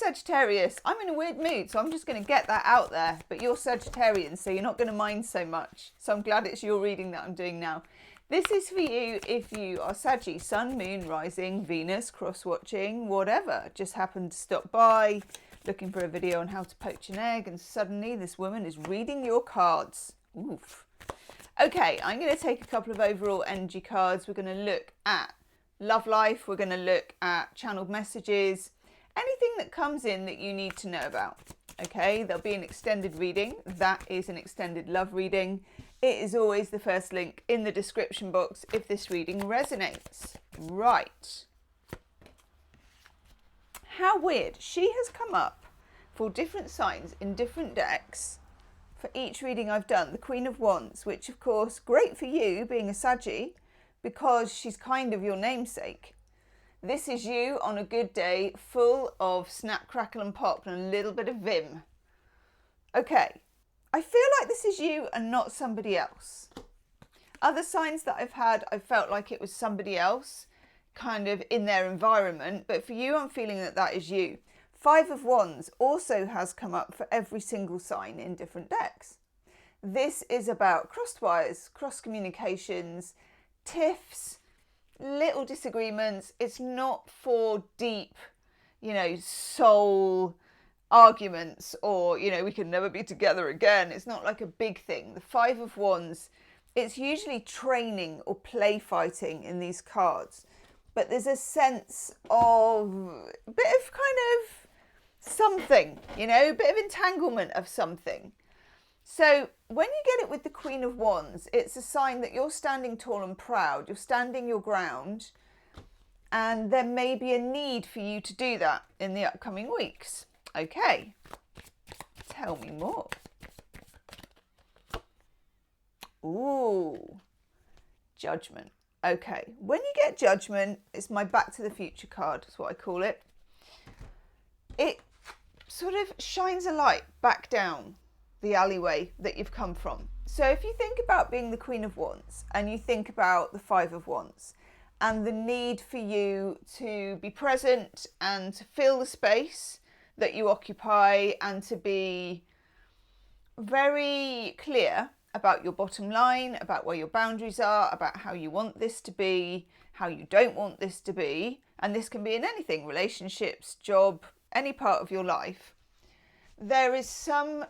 Sagittarius, I'm in a weird mood, so I'm just going to get that out there. But you're Sagittarian, so you're not going to mind so much. So I'm glad it's your reading that I'm doing now. This is for you if you are Saggy, Sun, Moon, Rising, Venus, cross-watching, whatever. Just happened to stop by, looking for a video on how to poach an egg, and suddenly this woman is reading your cards. Oof. Okay, I'm going to take a couple of overall energy cards. We're going to look at love life. We're going to look at channeled messages, anything that comes in that you need to know about. Okay, there'll be an extended reading. That is an extended love reading. It is always the first link in the description box if this reading resonates. Right. How weird. She has come up for different signs in different decks for each reading I've done. The Queen of Wands, which of course, great for you being a Saggy because she's kind of your namesake. This is you on a good day, full of snap, crackle and pop and a little bit of vim. Okay, I feel like this is you and not somebody else. Other signs that I've had, I felt like it was somebody else kind of in their environment, but for you, I'm feeling that that is you. Five of Wands also has come up for every single sign in different decks. This is about crossed wires, cross communications, tiffs, little disagreements. It's not for deep, soul arguments or, we can never be together again. It's not like a big thing. The Five of Wands, it's usually training or play fighting in these cards. But there's a sense of a bit of kind of something, a bit of entanglement of something. So when you get it with the Queen of Wands, it's a sign that you're standing tall and proud. You're standing your ground. And there may be a need for you to do that in the upcoming weeks. Okay, tell me more. Ooh, Judgment. Okay, when you get Judgment, it's my Back to the Future card, is what I call it. It sort of shines a light back down the alleyway that you've come from. So if you think about being the Queen of Wands and you think about the Five of Wands and the need for you to be present and to fill the space that you occupy and to be very clear about your bottom line, about where your boundaries are, about how you want this to be, how you don't want this to be. And this can be in anything, relationships, job, any part of your life. There is some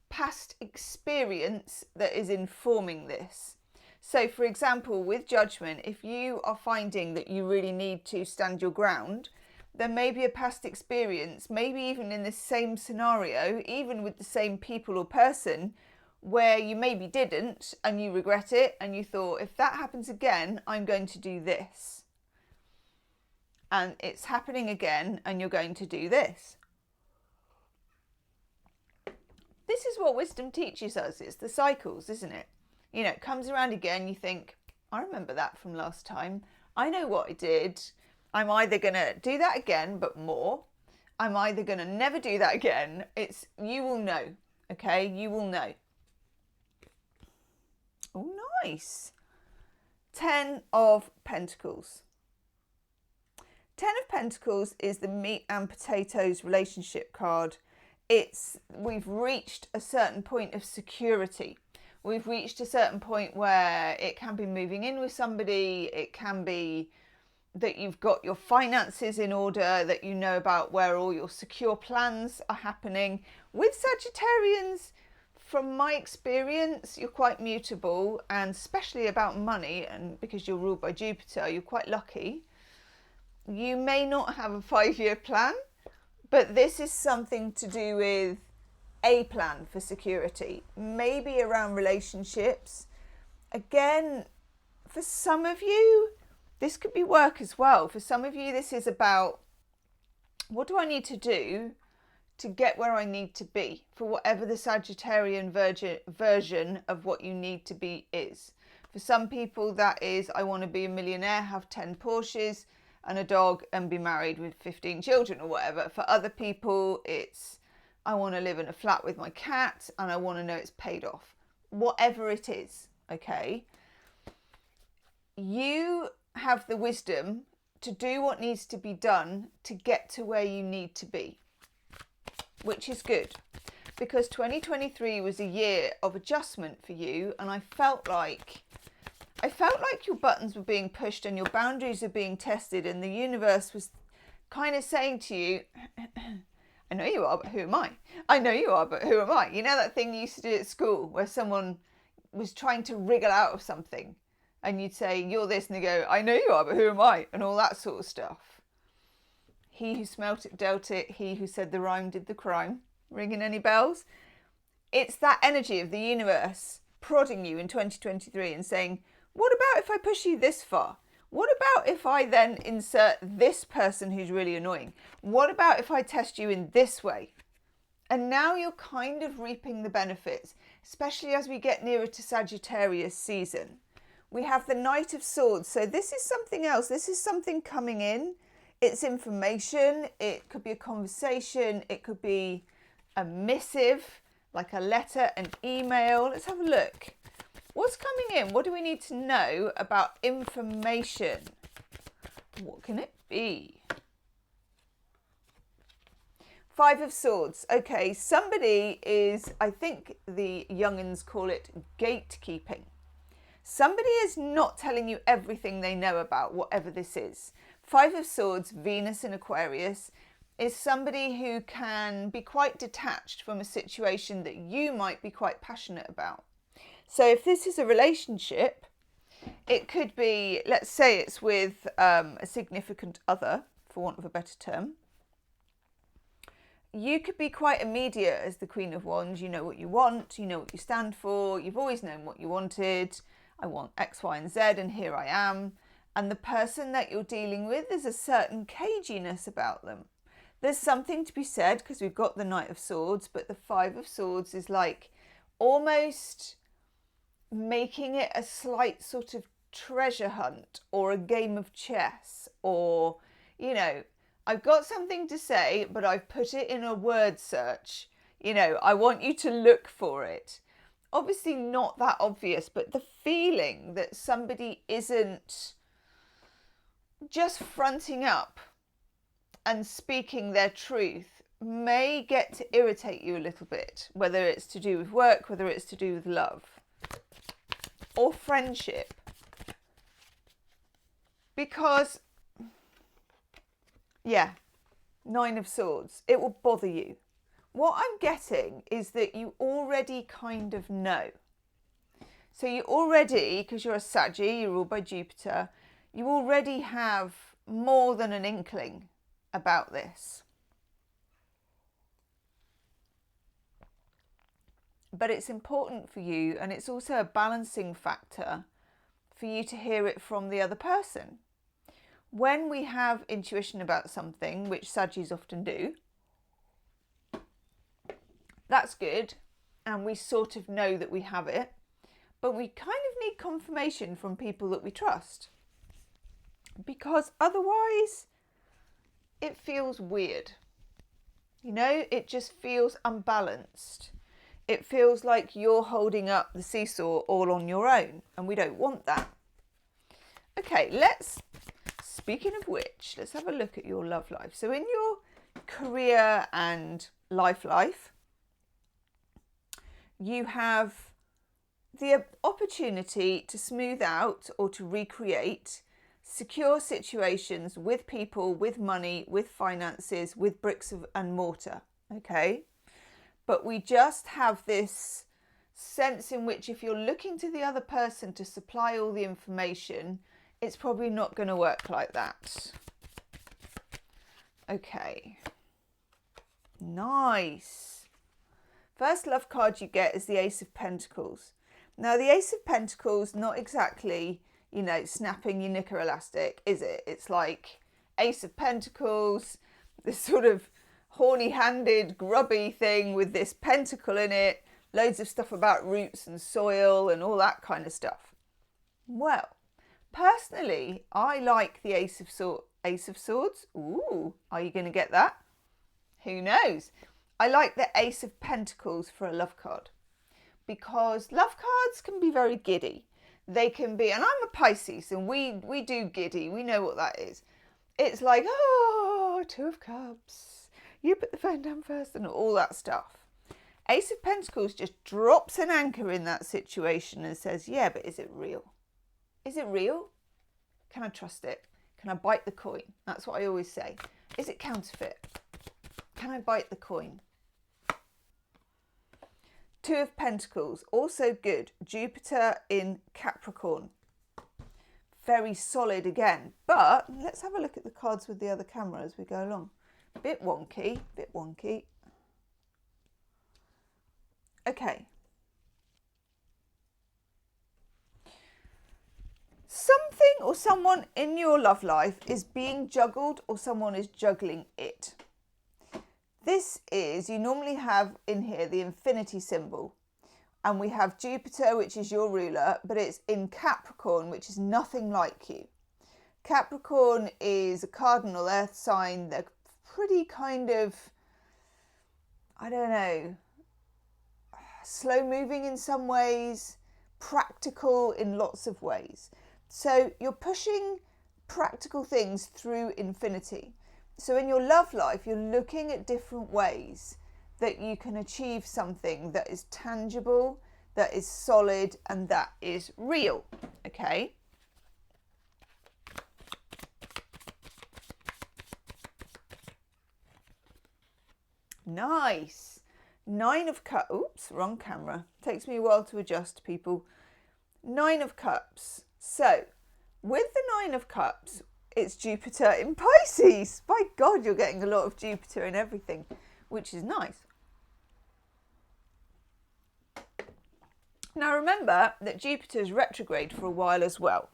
past experience that is informing this. So for example, with Judgment, if you are finding that you really need to stand your ground, there may be a past experience, maybe even in the same scenario, even with the same people or person, where you maybe didn't and you regret it and you thought, if that happens again, I'm going to do this. And it's happening again and you're going to do this. This is what wisdom teaches us. It's the cycles, isn't it? It comes around again. You think, I remember that from last time. I know what I did. I'm either going to do that again, but more. I'm either going to never do that again. You will know. Okay. You will know. Oh, nice. 10 of Pentacles. 10 of Pentacles is the meat and potatoes relationship card. We've reached a certain point of security. We've reached a certain point where it can be moving in with somebody. It can be that you've got your finances in order, that you know about where all your secure plans are happening. With Sagittarians, from my experience, you're quite mutable, and especially about money, and because you're ruled by Jupiter, you're quite lucky. You may not have a 5-year plan, but this is something to do with a plan for security, maybe around relationships. Again, for some of you, this could be work as well. For some of you, this is about, what do I need to do to get where I need to be, for whatever the Sagittarian version of what you need to be is. For some people, that is, I want to be a millionaire, have 10 Porsches and a dog and be married with 15 children or whatever. For other people, it's, I want to live in a flat with my cat and I want to know it's paid off. Whatever it is, okay? You have the wisdom to do what needs to be done to get to where you need to be. which is good, because 2023 was a year of adjustment for you, and I felt like your buttons were being pushed and your boundaries were being tested, and the universe was kind of saying to you, I know you are, but who am I? I know you are, but who am I? You know that thing you used to do at school where someone was trying to wriggle out of something and you'd say, you're this, and they go, I know you are, but who am I? And all that sort of stuff. He who smelt it dealt it, he who said the rhyme did the crime. Ringing any bells? It's that energy of the universe prodding you in 2023 and saying, what about if I push you this far? What about if I then insert this person who's really annoying? What about if I test you in this way? And now you're kind of reaping the benefits, especially as we get nearer to Sagittarius season. We have the Knight of Swords. So this is something else. This is something coming in. It's information. It could be a conversation. It could be a missive, like a letter, an email. Let's have a look. What's coming in? What do we need to know about information? What can it be? Five of Swords. Okay, somebody is, I think the young'uns call it gatekeeping. Somebody is not telling you everything they know about whatever this is. Five of Swords, Venus in Aquarius, is somebody who can be quite detached from a situation that you might be quite passionate about. So if this is a relationship, it could be, let's say it's with a significant other, for want of a better term. You could be quite immediate as the Queen of Wands. You know what you want, you know what you stand for, you've always known what you wanted. I want X, Y, and Z, and here I am. And the person that you're dealing with, there's a certain caginess about them. There's something to be said, because we've got the Knight of Swords, but the Five of Swords is like almost making it a slight sort of treasure hunt or a game of chess, or, you know, I've got something to say, but I've put it in a word search. You know, I want you to look for it. Obviously not that obvious, but the feeling that somebody isn't just fronting up and speaking their truth may get to irritate you a little bit, whether it's to do with work, whether it's to do with love or friendship. Because, yeah, Nine of Swords, it will bother you. What I'm getting is that you already kind of know. So you already, because you're a Saggy, you're ruled by Jupiter, you already have more than an inkling about this. But it's important for you, and it's also a balancing factor for you to hear it from the other person. When we have intuition about something, which Saggies often do, that's good, and we sort of know that we have it, but we kind of need confirmation from people that we trust, because otherwise it feels weird. You know, it just feels unbalanced. It feels like you're holding up the seesaw all on your own, and we don't want that. Okay, speaking of which, let's have a look at your love life. So in your career and life, you have the opportunity to smooth out or to recreate secure situations with people, with money, with finances, with bricks and mortar, okay? But we just have this sense in which if you're looking to the other person to supply all the information, it's probably not going to work like that. Okay. Nice. First love card you get is the Ace of Pentacles. Now, the Ace of Pentacles, not exactly, you know, snapping your knicker elastic, is it? It's like Ace of Pentacles, this sort of horny-handed, grubby thing with this pentacle in it, loads of stuff about roots and soil and all that kind of stuff. Well, personally, I like the Ace of Swords. Ooh, are you going to get that? Who knows? I like the Ace of Pentacles for a love card, because love cards can be very giddy. They can be, and I'm a Pisces, and we do giddy. We know what that is. It's like, oh, Two of Cups. You put the phone down first and all that stuff. Ace of Pentacles just drops an anchor in that situation and says, yeah, but is it real? Is it real? Can I trust it? Can I bite the coin? That's what I always say. Is it counterfeit? Can I bite the coin? Two of Pentacles, also good. Jupiter in Capricorn. Very solid again. But let's have a look at the cards with the other camera as we go along. Bit wonky, bit wonky. Okay. Something or someone in your love life is being juggled, or someone is juggling it. This is, you normally have in here the infinity symbol. And we have Jupiter, which is your ruler, but it's in Capricorn, which is nothing like you. Capricorn is a cardinal earth sign. They're pretty kind of, I don't know, slow moving in some ways, practical in lots of ways. So you're pushing practical things through infinity. So in your love life, you're looking at different ways that you can achieve something that is tangible, that is solid, and that is real. Okay? Nice. 9 of Cups. Oops, wrong camera. Takes me a while to adjust, people. 9 of Cups. So, with the 9 of Cups, it's Jupiter in Pisces. By God, you're getting a lot of Jupiter in everything, which is nice. Now, remember that Jupiter is retrograde for a while as well.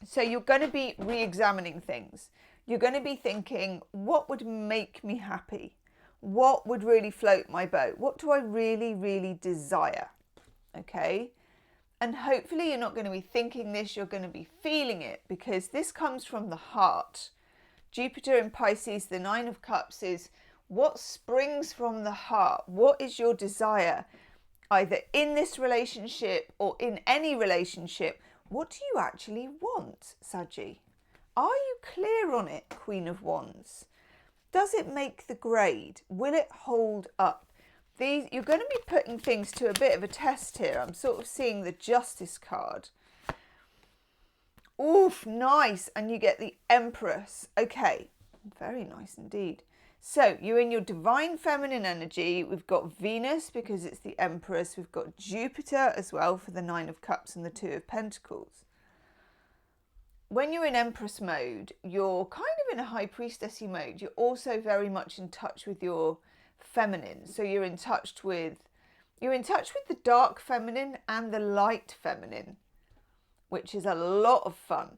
So you're going to be re-examining things. You're going to be thinking, what would make me happy? What would really float my boat? What do I really, really desire? Okay? And hopefully you're not going to be thinking this, you're going to be feeling it, because this comes from the heart. Jupiter in Pisces, the 9 of Cups, is what springs from the heart. What is your desire? Either in this relationship or in any relationship. What do you actually want, Saggy? Are you clear on it, Queen of Wands? Does it make the grade? Will it hold up? You're going to be putting things to a bit of a test here. I'm sort of seeing the Justice card. Oof, nice. And you get the Empress. Okay, very nice indeed. So you're in your divine feminine energy. We've got Venus because it's the Empress. We've got Jupiter as well for the 9 of Cups and the 2 of Pentacles. When you're in Empress mode, you're kind of in a High Priestessy mode. You're also very much in touch with your feminine. So you're in touch with the dark feminine and the light feminine, which is a lot of fun.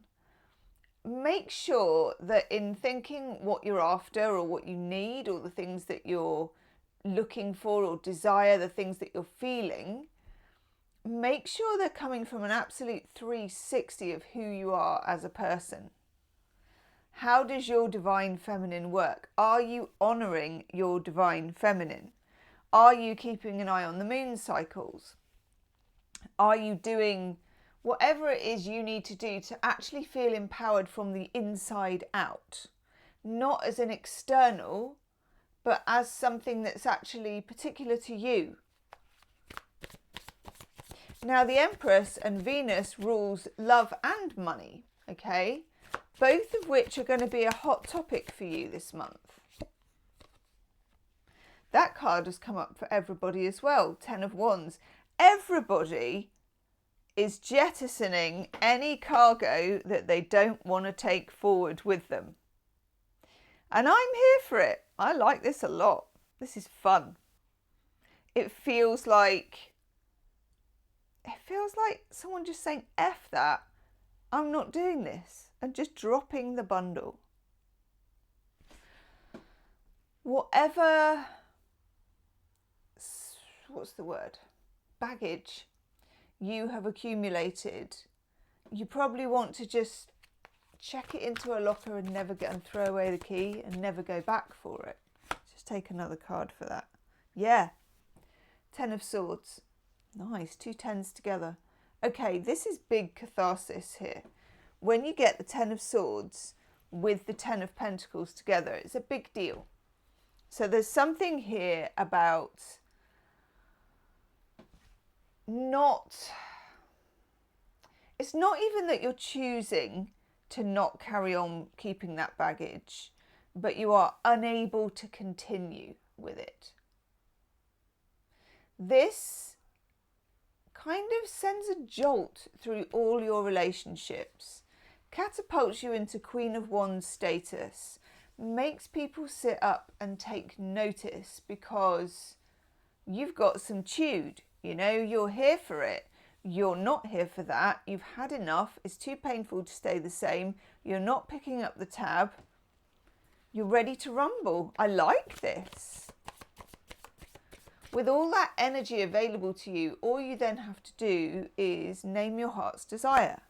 Make sure that in thinking what you're after or what you need or the things that you're looking for or desire, the things that you're feeling, make sure they're coming from an absolute 360 of who you are as a person. How does your divine feminine work? Are you honouring your divine feminine? Are you keeping an eye on the moon cycles? Are you doing whatever it is you need to do to actually feel empowered from the inside out? Not as an external, but as something that's actually particular to you. Now, the Empress and Venus rules love and money, okay? Both of which are going to be a hot topic for you this month. That card has come up for everybody as well, 10 of Wands. Everybody is jettisoning any cargo that they don't want to take forward with them. And I'm here for it. I like this a lot. This is fun. It feels like someone just saying, F that, I'm not doing this, and just dropping the bundle. Whatever, baggage you have accumulated, you probably want to just check it into a locker and throw away the key and never go back for it. Just take another card for that. Yeah, 10 of Swords. Nice, 2 10s together. Okay, this is big catharsis here. When you get the 10 of Swords with the 10 of Pentacles together, it's a big deal. So there's something here about it's not even that you're choosing to not carry on keeping that baggage, but you are unable to continue with it. This kind of sends a jolt through all your relationships, catapults you into Queen of Wands status, makes people sit up and take notice because you've got some chewed. You know, you're here for it. You're not here for that. You've had enough. It's too painful to stay the same. You're not picking up the tab. You're ready to rumble. I like this. With all that energy available to you, all you then have to do is name your heart's desire.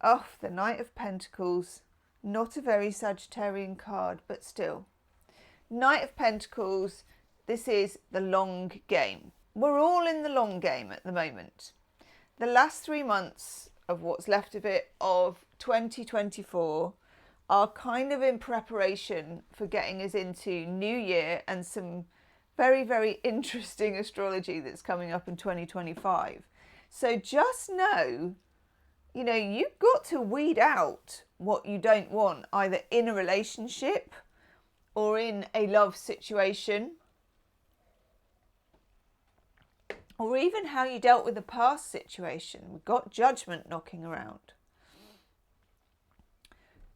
Oh, the Knight of Pentacles. Not a very Sagittarian card, but still. Knight of Pentacles, this is the long game. We're all in the long game at the moment. The last 3 months of what's left of it, of 2024, are kind of in preparation for getting us into New Year and some very, very interesting astrology that's coming up in 2025. So just know, you know, you've got to weed out what you don't want, either in a relationship or in a love situation, or even how you dealt with a past situation. We've got Judgment knocking around.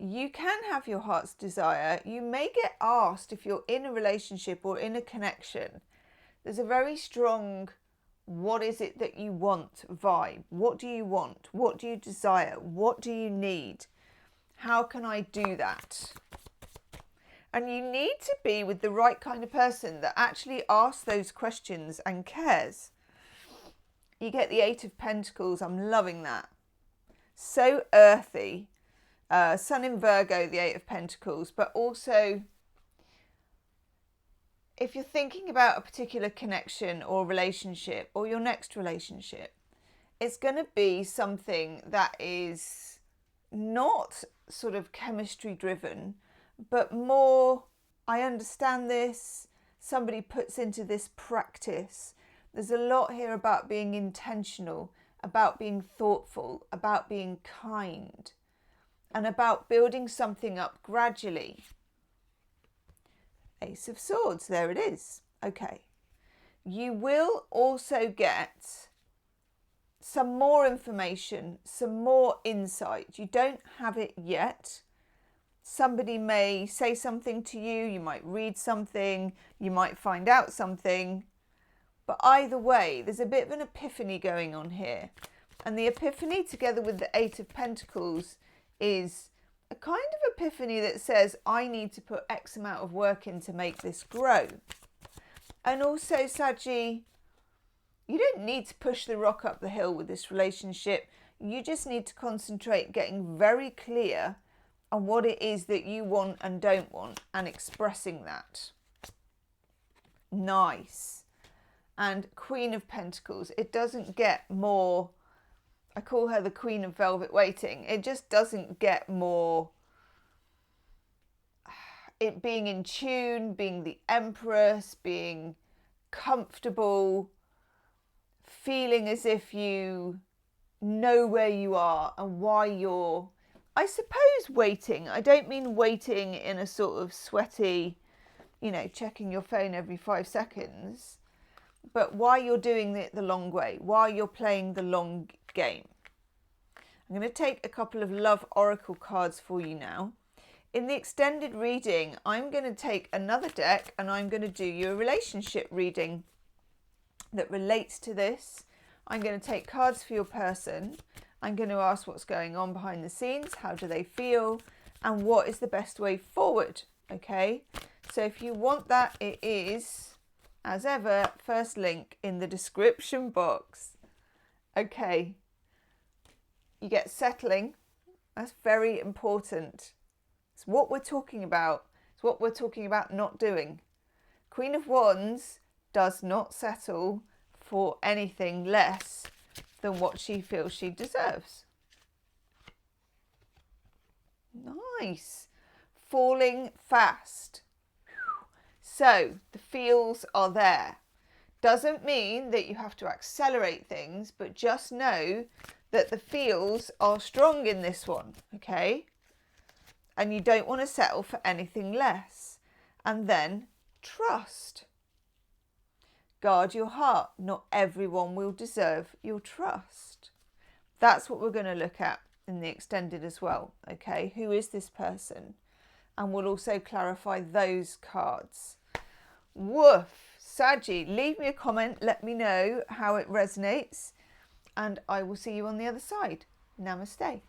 You can have your heart's desire. You may get asked if you're in a relationship or in a connection. There's a very strong, what is it that you want vibe? What do you want? What do you desire? What do you need? How can I do that? And you need to be with the right kind of person that actually asks those questions and cares. You get the 8 of Pentacles. I'm loving that. So earthy. Sun in Virgo, the 8 of Pentacles. But also, if you're thinking about a particular connection or relationship or your next relationship, it's going to be something that is not sort of chemistry driven, but more, I understand this, somebody puts into this practice. There's a lot here about being intentional, about being thoughtful, about being kind, and about building something up gradually. Ace of Swords, there it is. Okay. You will also get some more information, some more insight. You don't have it yet. Somebody may say something to you, you might read something, you might find out something. But either way, there's a bit of an epiphany going on here. And the epiphany, together with the 8 of Pentacles, is a kind of epiphany that says, I need to put X amount of work in to make this grow. And also, Saggy, you don't need to push the rock up the hill with this relationship. You just need to concentrate getting very clear on what it is that you want and don't want and expressing that. Nice. And Queen of Pentacles, it doesn't get more, I call her the Queen of Velvet Waiting. It just doesn't get more, it being in tune, being the Empress, being comfortable, feeling as if you know where you are and why you're, I suppose, waiting. I don't mean waiting in a sort of sweaty, you know, checking your phone every 5 seconds. But why you're doing it the long way, why you're playing the long game. I'm going to take a couple of love oracle cards for you now. In the extended reading, I'm going to take another deck and I'm going to do you a relationship reading that relates to this. I'm going to take cards for your person. I'm going to ask what's going on behind the scenes, how do they feel, and what is the best way forward, okay? So if you want that, it is, as ever, first link in the description box. Okay, you get settling. That's very important. It's what we're talking about. It's what we're talking about not doing. Queen of Wands does not settle for anything less than what she feels she deserves. Nice. falling fast. So the feels are there. Doesn't mean that you have to accelerate things, but just know that the feels are strong in this one, okay? And you don't want to settle for anything less. And then trust. Guard your heart. Not everyone will deserve your trust. That's what we're going to look at in the extended as well, okay? Who is this person? And we'll also clarify those cards. Woof. Saggy, leave me a comment. Let me know how it resonates. And I will see you on the other side. Namaste.